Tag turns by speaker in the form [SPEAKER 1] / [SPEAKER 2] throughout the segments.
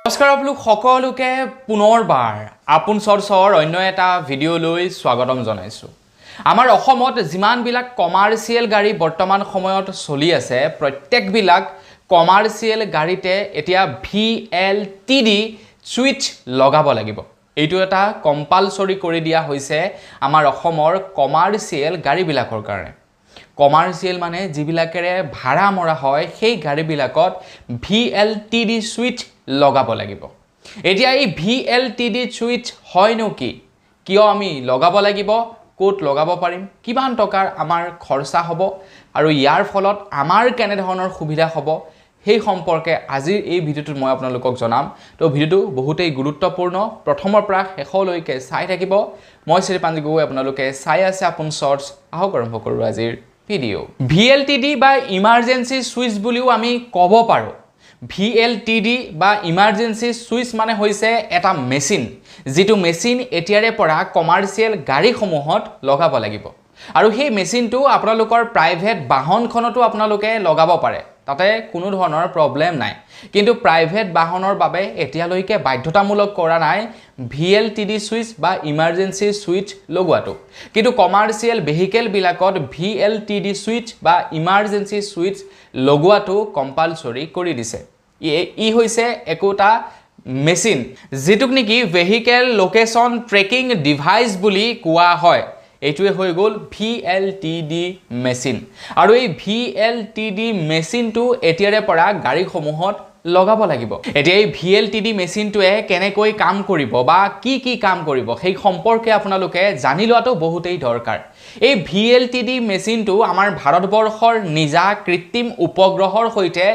[SPEAKER 1] নমস্কাৰ আপোনালোক সকলোকে পুনৰবাৰ আপোন চৰ্চৰ অন্য এটা ভিডিঅ'লৈ স্বাগতম জনাইছোঁ। আমাৰ অসমত যিমানবিলাক কমাৰ্চিয়েল গাড়ী বৰ্তমান সময়ত চলি আছে প্ৰত্যেকবিলাক কমাৰ্চিয়েল গাড়ীতে এতিয়া VLTD সুইচ লগাব লাগিব। এইটো এটা কম্পালসৰি কৰি দিয়া হৈছে আমাৰ অসমৰ কমাৰ্চিয়েল গাড়ীবিলাকৰ কাৰণে। কমাৰ্চিয়েল মানে যিবিলাকেৰে ভাড়া মৰা হয় সেই গাড়ীবিলাকত VLTD সুইচ লগাব লাগিব। এতিয়া এই VLTD সুইচ হয়নো কি, কিয় আমি লগাব লাগিব, ক'ত লগাব পাৰিম, কিমান টকাৰ আমাৰ খৰচা হ'ব আৰু ইয়াৰ ফলত আমাৰ কেনে ধৰণৰ সুবিধা হ'ব সেই সম্পৰ্কে আজিৰ এই ভিডিঅ'টোত মই আপোনালোকক জনাম। তো ভিডিঅ'টো বহুতেই গুৰুত্বপূৰ্ণ, প্ৰথমৰ পৰা শেষলৈকে চাই থাকিব। মই শ্ৰীপাঞ্জি গগৈ, আপোনালোকে চাই আছে আপোন চৰ্চ। আহক আৰম্ভ কৰোঁ আজিৰ ভিডিঅ'। VLTD বা ইমাৰ্জেঞ্চি সুইচ বুলিও আমি ক'ব পাৰোঁ। VLTD বা ইমাৰ্জেঞ্চি সুইচ মানে হৈছে এটা মেচিন, যিটো মেচিন এতিয়াৰে পৰা কমাৰ্চিয়েল গাড়ীসমূহত লগাব লাগিব। আৰু সেই মেচিনটো আপোনালোকৰ প্ৰাইভেট বাহনখনতো আপোনালোকে লগাব পাৰে, তাতে কোনো ধৰণৰ প্ৰব্লেম নাই। কিন্তু প্ৰাইভেট বাহনৰ বাবে এতিয়ালৈকে বাধ্যতামূলক কৰা নাই VLTD সুইচ বা ইমাৰ্জেঞ্চি সুইচ লগোৱাটো। কিন্তু কমাৰ্চিয়েল ভেহিকেলবিলাকত VLTD সুইচ বা ইমাৰ্জেঞ্চি সুইচ লগোৱাটো কম্পালসৰি কৰি দিছে। ই হৈছে একোটা মেচিন, যিটোক নেকি ভেহিকেল লোকেশ্যন ট্ৰেকিং ডিভাইচ বুলি কোৱা হয়। এইটোৱে হৈ গ'ল VLTD মেচিন। আৰু এই VLTD মেচিনটো এতিয়াৰে পৰা গাড়ীসমূহত লগাব লাগিব। এতিয়া এই VLTD মেচিনটোৱে কেনেকৈ কাম কৰিব বা কি কাম কৰিব সেই সম্পৰ্কে আপোনালোকে জানি লোৱাটো বহুতেই দৰকাৰ। এই VLTD মেচিনটো আমাৰ ভাৰতবৰ্ষৰ নিজা কৃত্ৰিম উপগ্ৰহৰ সৈতে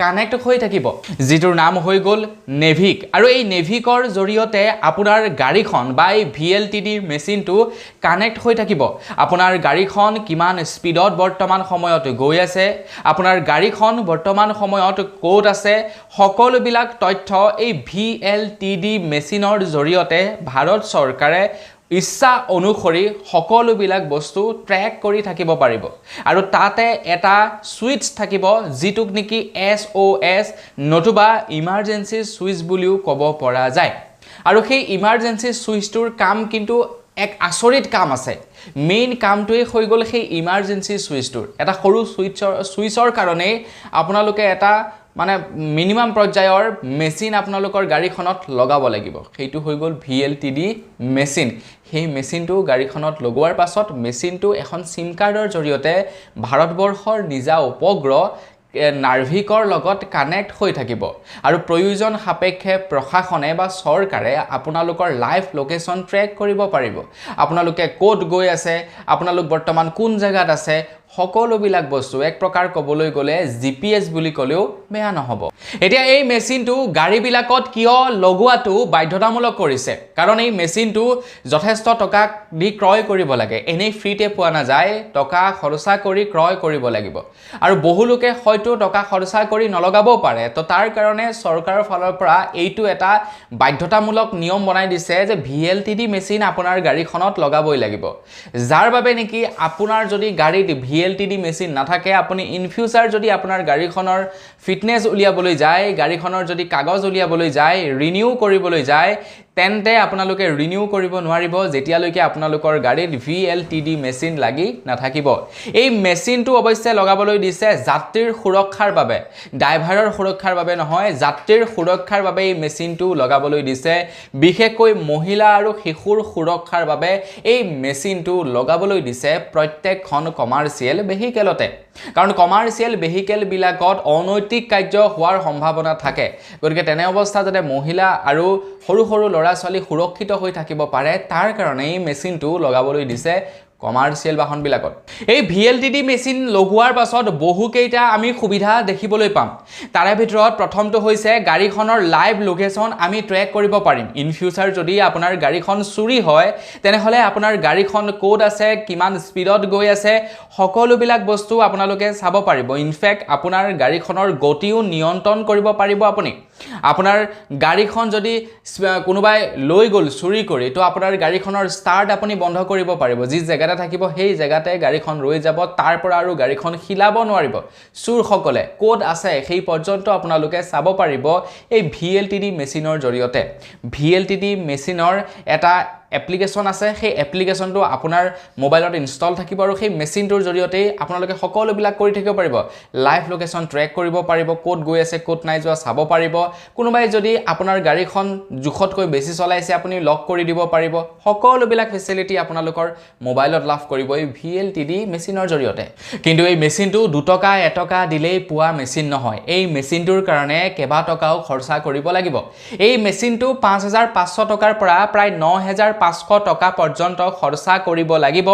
[SPEAKER 1] কানেক্ট হৈ থাকিব, যিটোৰ নাম হৈ গ'ল নেভিক। আৰু এই নেভিকৰ জৰিয়তে আপোনাৰ গাড়ীখন বা এই VLTD মেচিনটো কানেক্ট হৈ থাকিব। আপোনাৰ গাড়ীখন কিমান স্পীডত বৰ্তমান সময়ত গৈ আছে, আপোনাৰ গাড়ীখন বৰ্তমান সময়ত ক'ত আছে, সকলোবিলাক তথ্য এই VLTD মেচিনৰ জৰিয়তে ভাৰত চৰকাৰে ইচ্ছা অনুসৰি সকলোবিলাক বস্তু ট্ৰেক কৰি থাকিব পাৰিব। আৰু তাতে এটা সুইচ থাকিব, যিটোক নেকি SOS নতুবা ইমাৰ্জেঞ্চি সুইচ বুলিও ক'ব পৰা যায়। আৰু সেই ইমাৰ্জেঞ্চি সুইচটোৰ কাম কিন্তু এক আচৰিত কাম আছে। মেইন কামটোৱে হৈ গ'ল সেই ইমাৰ্জেঞ্চি সুইচটোৰ। এটা সৰু সুইচৰ কাৰণেই আপোনালোকে এটা মানে মিনিমাম পৰ্যায়ৰ মেচিন আপোনালোকৰ গাড়ীখনত লগাব লাগিব। সেইটো হৈ গ'ল VLTD মেচিন। সেই মেচিনটো গাড়ীখনত লগোৱাৰ পাছত মেচিনটো এখন চিম কাৰ্ডৰ জৰিয়তে ভাৰতবৰ্ষৰ নিজা উপগ্ৰহ নাৰ্ভিকৰ লগত কানেক্ট হৈ থাকিব। আৰু প্ৰয়োজন সাপেক্ষে প্ৰশাসনে বা চৰকাৰে আপোনালোকৰ লাইভ লোকেশ্যন ট্ৰেক কৰিব পাৰিব। আপোনালোকে ক'ত গৈ আছে, আপোনালোক বৰ্তমান কোন জেগাত আছে, সকলোবিলাক বস্তু এক প্ৰকাৰ ক'বলৈ গ'লে GPS বুলি ক'লেও বেয়া নহ'ব। এতিয়া এই মেচিনটো গাড়ীবিলাকত কিয় লগোৱাটো বাধ্যতামূলক কৰিছে? কাৰণ এই মেচিনটো যথেষ্ট টকা দি ক্ৰয় কৰিব লাগে, এনেই ফ্ৰীতে পোৱা নাযায়, টকা খৰচা কৰি ক্ৰয় কৰিব লাগিব। আৰু বহু লোকে হয়তো টকা খৰচা কৰি নলগাবও পাৰে। তো তাৰ কাৰণে চৰকাৰৰ ফালৰ পৰা এইটো এটা বাধ্যতামূলক নিয়ম বনাই দিছে যে VLTD মেচিন আপোনাৰ গাড়ীখনত লগাবই লাগিব। যাৰ বাবে নেকি আপোনাৰ যদি গাড়ীত VLTD মেচিন নাথাকে, আপুনি ইন ফিউচাৰ যদি আপোনাৰ গাড়ীখনৰ ফিটনেছ উলিয়াবলৈ যায়, গাড়ীখনৰ যদি কাগজ উলিয়াবলৈ যায়, ৰিনিউ কৰিবলৈ যায়, তেন্তে আপোনালোকে ৰিনিউ কৰিব নোৱাৰিব যেতিয়ালৈকে আপোনালোকৰ গাড়ীত VLTD মেচিন লাগি নাথাকিব। এই মেচিনটো অৱশ্যে লগাবলৈ দিছে যাত্ৰীৰ সুৰক্ষাৰ বাবে, ড্ৰাইভাৰৰ সুৰক্ষাৰ বাবে নহয়, যাত্ৰীৰ সুৰক্ষাৰ বাবে এই মেচিনটো লগাবলৈ দিছে। বিশেষকৈ মহিলা আৰু শিশুৰ সুৰক্ষাৰ বাবে এই মেচিনটো লগাবলৈ দিছে প্ৰত্যেকখন কমাৰ্চিয়েল ভেহিকেলতে। কাৰণ কমাৰ্চিয়েল ভেহিকেলবিলাকত অনৈতিক কাৰ্য হোৱাৰ সম্ভাৱনা থাকে। গতিকে তেনে অৱস্থাত যাতে মহিলা আৰু সৰু সৰু ল'ৰা ছোৱালী সুৰক্ষিত হৈ থাকিব পাৰে, তাৰ কাৰণে এই মেচিনটো লগাবলৈ দিছে কমাৰ্চিয়েল বাহনবিলাকত। এই VLTD মেচিন লগোৱাৰ পাছত বহুকেইটা আমি সুবিধা দেখিবলৈ পাম। তাৰে ভিতৰত প্ৰথমটো হৈছে গাড়ীখনৰ লাইভ লোকেশ্যন আমি ট্ৰেক কৰিব পাৰিম। ইন ফিউচাৰ যদি আপোনাৰ গাড়ীখন চুৰি হয়, তেনেহ'লে আপোনাৰ গাড়ীখন ক'ত আছে, কিমান স্পীডত গৈ আছে, সকলোবিলাক বস্তু আপোনালোকে চাব পাৰিব। ইনফেক্ট আপোনাৰ গাড়ীখনৰ গতিও নিয়ন্ত্ৰণ কৰিব পাৰিব আপুনি। আপোনাৰ গাড়ীখন যদি কোনোবাই লৈ গ'ল চুৰি কৰি, তো আপোনাৰ গাড়ীখনৰ ষ্টাৰ্ট আপুনি বন্ধ কৰিব পাৰিব। যি জেগাত জেগাতে থাকিব সেই জেগাতে গাড়ীখন ৰৈ যাব তাৰ পৰা আৰু গাড়ীখন হিলাব নোৱাৰিব চুৰসকলে ক'ত আছে সেই পৰ্যন্ত আপোনালোকে চাব পাৰিব এই VLTD মেচিনৰ জৰিয়তে VLTD মেচিনৰ এটা এপ্লিকেশ্যন আছে সেই এপ্লিকেশ্যনটো আপোনাৰ মোবাইলত ইনষ্টল থাকিব আৰু সেই মেচিনটোৰ জৰিয়তে আপোনালোকে সকলোবিলাক কৰি থাকিব পাৰিব লাইভ লোকেশ্যন ট্ৰেক কৰিব পাৰিব ক'ত গৈ আছে ক'ত নাই যোৱা চাব পাৰিব কোনোবাই যদি আপোনাৰ গাড়ীখন জুখতকৈ বেছি চলাইছে আপুনি লক কৰি দিব পাৰিব সকলোবিলাক ফেচিলিটি আপোনালোকৰ মোবাইলত লাভ কৰিব এই VLTD মেচিনৰ জৰিয়তে কিন্তু এই মেচিনটো 2 টকা 1 টকা দিলেই পোৱা মেচিন নহয় এই মেচিনটোৰ কাৰণে কেবা টকাও খৰচা কৰিব লাগিব এই মেচিনটো 5500 টকাৰ পৰা প্ৰায় 9500 টকা পৰ্যন্ত খৰচা কৰিব লাগিব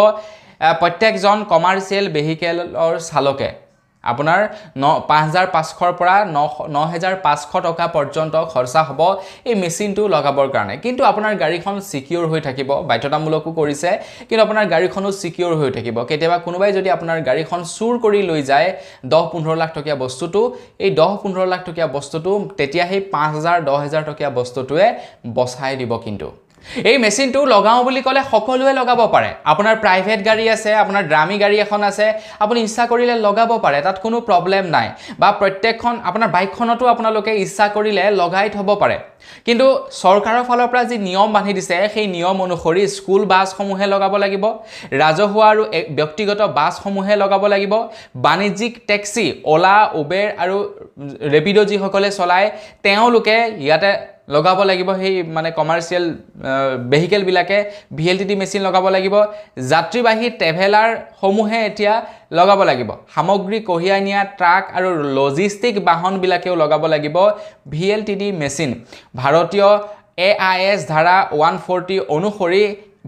[SPEAKER 1] প্ৰত্যেকজন কমাৰ্চিয়েল ভেহিকেলৰ চালকে আপোনাৰ 5500 পৰা 9500 টকা পৰ্যন্ত খৰচা হ'ব এই মেচিনটো লগাবৰ কাৰণে কিন্তু আপোনাৰ গাড়ীখন সিকিউৰ হৈ থাকিব বাধ্যতামূলকো কৰিছে কিন্তু আপোনাৰ গাড়ীখনো সিকিউৰ হৈ থাকিব কেতিয়াবা কোনোবাই যদি আপোনাৰ গাড়ীখন চুৰ কৰি লৈ যায় 10-15 লাখ টকীয়া বস্তুটো এই 10-15 লাখ টকীয়া বস্তুটো তেতিয়া সেই 5000-10000 টকীয়া বস্তুটোৱে বচাই দিব কিন্তু এই মেচিনটো লগাও বুলি ক'লে সকলোৱে লগাব পাৰে আপোনাৰ প্ৰাইভেট গাড়ী আছে আপোনাৰ দামী গাড়ী এখন আছে আপুনি ইচ্ছা কৰিলে লগাব পাৰে তাত কোনো প্ৰবলেম নাই বা প্ৰত্যেকখন আপোনাৰ বাইকখনতো আপোনালোকে ইচ্ছা কৰিলে লগাই থব পাৰে কিন্তু চৰকাৰৰ ফালৰ পৰা যি নিয়ম বান্ধি দিছে সেই নিয়ম অনুসৰি স্কুল বাছসমূহে লগাব লাগিব ৰাজহুৱা আৰু ব্যক্তিগত বাছসমূহে লগাব লাগিব বাণিজ্যিক টেক্সি ওলা উবেৰ আৰু ৰেপিডো যিসকলে চলায় তেওঁলোকে ইয়াতে লগাব লাগিব সেই মানে কমাৰ্চিয়েল ভেহিকেল বিলাকে VLTD মেচিন লগাব লাগিব যাত্ৰীবাহী ট্ৰেভেলাৰ সমূহে এতিয়া লগাব লাগিব সামগ্ৰী কঢ়িয়াই নিয়া ট্ৰাক আৰু লজিষ্টিক বাহন বিলাকেও লগাব লাগিব VLTD মেচিন ভাৰতীয় AIS ধাৰা 140 অনুসৰি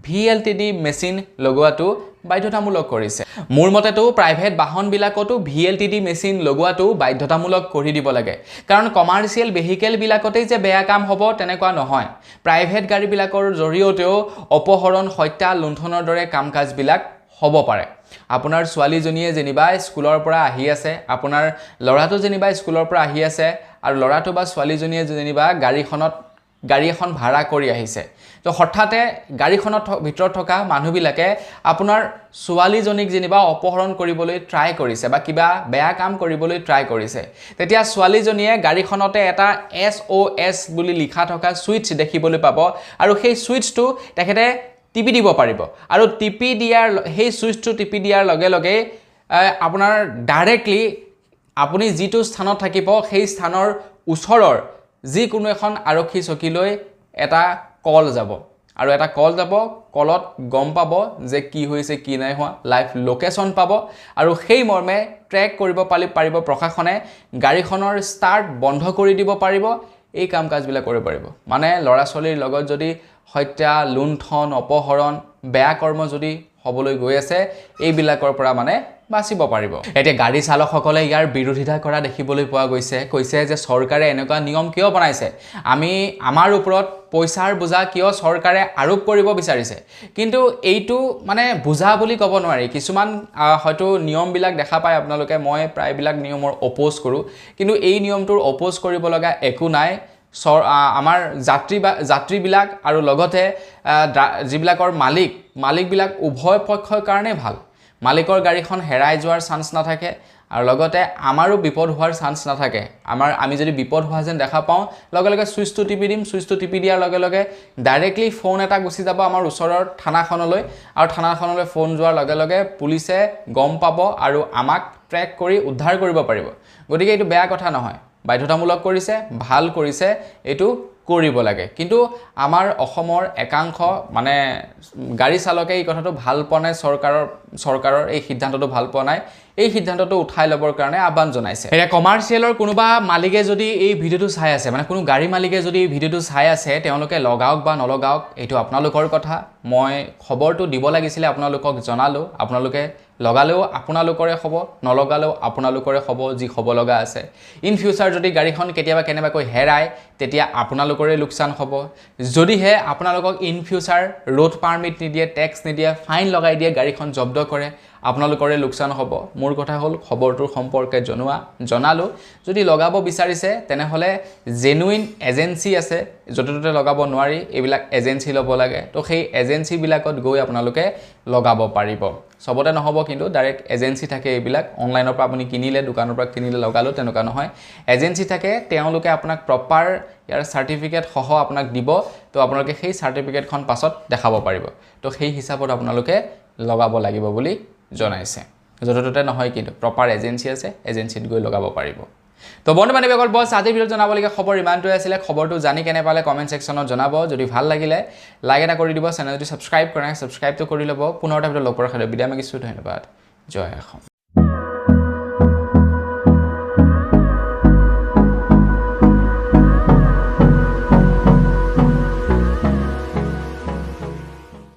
[SPEAKER 1] VLTD মেচিন লগোৱাটো বাধ্যতামূলক কৰিছে মোৰ মতেতো প্ৰাইভেট বাহন বিলাকতো VLTD মেচিন লগোৱাটো বাধ্যতামূলক কৰি দিব লাগে কাৰণ কমাৰ্চিয়েল ভেহিকেল বিলাকতেই যে বেয়া কাম হ'ব তেনেকুৱা নহয় প্ৰাইভেট গাড়ী বিলাকৰ জৰিয়তেও অপহৰণ হত্যা লুণ্ঠনৰ দৰে কাম-কাজ বিলাক হ'ব পাৰে আপোনাৰ ছোৱালীজনীয়ে যেনিবা স্কুলৰ পৰা আহি আছে আপোনাৰ ল'ৰাটো যেনিবা স্কুলৰ পৰা আহি আছে আৰু ল'ৰাটো বা ছোৱালীজনীয়ে যেনিবা গাড়ী এখন ভাড়া কৰি আহিছে তো হঠাতে গাড়ীখনৰ ভিতৰত থকা মানুহবিলাকে আপোনাৰ ছোৱালীজনীক যেনিবা অপহৰণ কৰিবলৈ ট্ৰাই কৰিছে বা কিবা বেয়া কাম কৰিবলৈ ট্ৰাই কৰিছে তেতিয়া ছোৱালীজনীয়ে গাড়ীখনতে এটা SOS বুলি লিখা থকা সুইচ দেখিবলৈ পাব আৰু সেই সুইচটো তেখেতে টিপি দিব পাৰিব আৰু সেই সুইচটো টিপি দিয়াৰ লগে লগে আপোনাৰ ডাইৰেক্টলি আপুনি যিটো স্থানত থাকিব সেই স্থানৰ ওচৰৰ যিকোনো এখন আৰক্ষী চকীলৈ এটা কল যাব আৰু এটা কল যাব কলত গম পাব যে কি হৈছে কি নাই হোৱা লাইভ লোকেশ্যন পাব আৰু সেই মৰ্মে ট্ৰেক কৰিব পাৰিব প্ৰশাসনে গাড়ীখনৰ ষ্টাৰ্ট বন্ধ কৰি দিব পাৰিব এই কাম-কাজবিলাক কৰিব পাৰিব মানে ল'ৰা ছোৱালীৰ লগত যদি হত্যা লুণ্ঠন অপহৰণ বেয়া কৰ্ম যদি হ'বলৈ গৈ আছে এইবিলাকৰ পৰা মানে বাচিব পাৰিব এতিয়া গাড়ী চালকসকলে ইয়াৰ বিৰোধিতা কৰা দেখিবলৈ পোৱা কৈছে যে চৰকাৰে এনেকুৱা নিয়ম কিয় বনাইছে আমাৰ ওপৰত পইচাৰ বোজা কিয় চৰকাৰে আৰোপ কৰিব বিচাৰিছে কিন্তু এইটো মানে বোজা বুলি ক'ব নোৱাৰি কিছুমান হয়তো নিয়মবিলাক দেখা পায় আপোনালোকে মই প্ৰায়বিলাক নিয়মৰ অপোজ কৰোঁ কিন্তু এই নিয়মটোৰ অপোজ কৰিব লগা একো নাই আমাৰ যাত্ৰীবিলাক আৰু লগতে যিবিলাকৰ মালিকবিলাক উভয় পক্ষৰ কাৰণে ভাল মালিকৰ গাড়ীখন হেৰাই যোৱাৰ চান্স নাথাকে আৰু লগতে আমাৰো বিপদ হোৱাৰ চান্স নাথাকে আমি যদি বিপদ হোৱা যেন দেখা পাওঁ লগে লগে সুইচটো টিপি দিম সুইচটো টিপি দিয়াৰ লগে লগে ডাইৰেক্টলি ফোন এটা গুচি যাব আমাৰ ওচৰৰ থানাখনলৈ আৰু থানাখনলৈ ফোন যোৱাৰ লগে লগে পুলিচে গম পাব আৰু আমাক ট্ৰেক কৰি উদ্ধাৰ কৰিব পাৰিব গতিকে এইটো বেয়া কথা নহয় বাধ্যতামূলক কৰিছে ভাল কৰিছে এইটো কৰিব লাগে কিন্তু আমাৰ অসমৰ একাংশ মানে গাড়ী চালকে এই কথাটো ভাল পোৱা নাই চৰকাৰৰ এই সিদ্ধান্তটো ভাল পোৱা নাই এই সিদ্ধান্তটো উঠাই ল'বৰ কাৰণে আহ্বান জনাইছে এতিয়া কমাৰ্চিয়েলৰ কোনোবা মালিকে যদি এই ভিডিঅ'টো চাই আছে মানে কোনো গাড়ী মালিকে যদি এই ভিডিঅ'টো চাই আছে তেওঁলোকে লগাওক বা নলগাওক এইটো আপোনালোকৰ কথা মই খবৰটো দিব লাগিছিলে আপোনালোকক জনালো আপোনালোকে লগালেও আপোনালোকৰে হ'ব নলগালেও আপোনালোকৰে হ'ব যি হ'ব লগা আছে ইন ফিউচাৰ যদি গাড়ীখন কেতিয়াবা কেনেবাকৈ হেৰাই তেতিয়া আপোনালোকৰে লোকচান হ'ব যদিহে আপোনালোকক ইন ফিউচাৰ ৰোড পাৰমিট নিদিয়ে টেক্স নিদিয়ে ফাইন লগাই দিয়ে গাড়ীখন জব্দ কৰে আপোনালোকৰে লোকচান হ'ব মোৰ কথা হ'ল খবৰটোৰ সম্পৰ্কে জনালোঁ যদি লগাব বিচাৰিছে তেনেহ'লে জেনুইন এজেন্সি আছে য'তে ত'তে লগাব নোৱাৰি এইবিলাক এজেন্সি ল'ব লাগে তো সেই এজেন্সিবিলাকত গৈ আপোনালোকে লগাব পাৰিব সবতে নহ'ব কিন্তু ডাইৰেক্ট এজেন্সি থাকে এইবিলাক অনলাইনৰ পৰা আপুনি কিনিলে দোকানৰ পৰা কিনিলে লগালো তেনেকুৱা নহয় এজেন্সি থাকে তেওঁলোকে আপোনাক প্ৰপাৰ ইয়াৰ চাৰ্টিফিকেট সহ আপোনাক দিব তো আপোনালোকে সেই চাৰ্টিফিকেটখন পাছত দেখাব পাৰিব তো সেই হিচাপত আপোনালোকে লগাব লাগিব বুলি জনাইছে য'তে ত'তে নহয় কিন্তু প্ৰপাৰ এজেন্সি আছে এজেন্সিত গৈ লগাব পাৰিব তো বন্ধু বান্ধৱীসকল বছ আজিৰ ভিডিঅ'ত জনাবলগীয়া খবৰ ইমানটোৱে আছিলে খবৰটো জানি কেনে পালে কমেণ্ট ছেকশ্যনত জনাব যদি ভাল লাগিলে লাইক এটা কৰি দিব চেনেল যদি ছাবস্ক্ৰাইব কৰা নাই ছাবস্ক্ৰাইবটো কৰি ল'ব পুনৰ এটা ভিডিঅ' লগ পোৱাৰ কাৰণে বিদায় মাগিছোঁ ধন্যবাদ জয় অসম